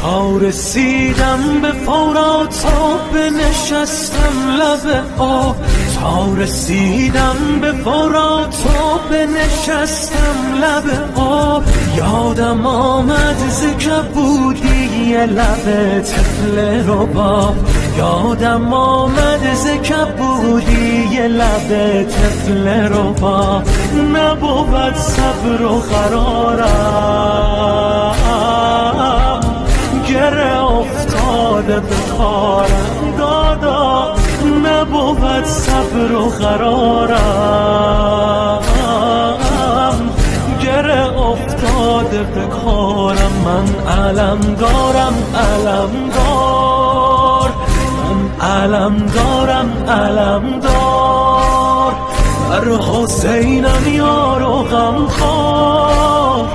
تا رسیدم به فرات تا بنشستم لب آب، تا رسیدم به فرات تا بنشستم لب آب. یادم آمد ز کبودی لب طفل رباب، یادم آمد ز کبودی لب طفل رباب. نبود صبر و قرارم، گره افتاده به کارم دادا. نبود صبر و قرارم، گره افتاده به کارم. من علم دارم علم دار، من علم دارم علم دار. بر حسینم یار و غمخوار،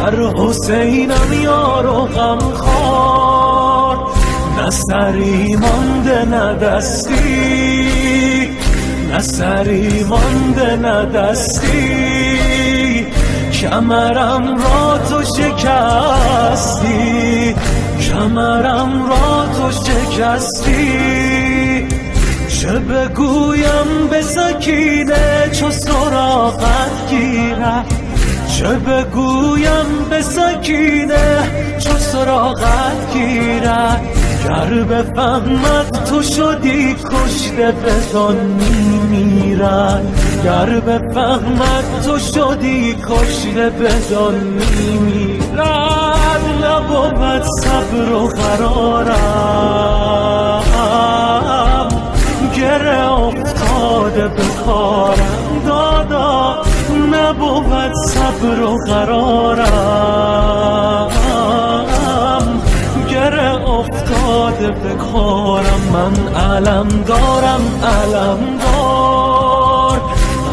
بر حسینم یار و غمخوار. نه سری مانده نه دستی، نه سری مانده نه دستی. کمرم را تو شکستی، کمرم را تو شکستی. چه بگویم به سکینه چو سراغت گیرد، چه بگویم به سکینه چو سراغت گیرد. گر بفهمد تو شدی کشته بدان میمیرد، گر بفهمد تو شدی کشته بدان میمیرد. نبود صبر و قرارم، گره افتاده به کارم دادا. نبود صبر و قرارم، گره افتاده به کارم. من علم دارم علم دار،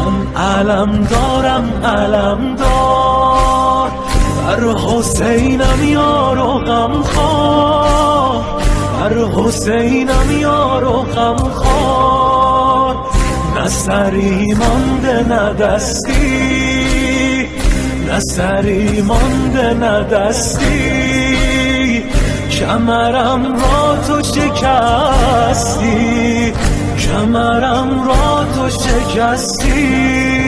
من علم دارم علم دار. بر حسینم یار و غمخوار، بر حسینم یار و غمخوار. نه سری مانده نه دستی، نه سری مانده نه دستی. کمرم را تو شکستی، کمرم را تو شکستی.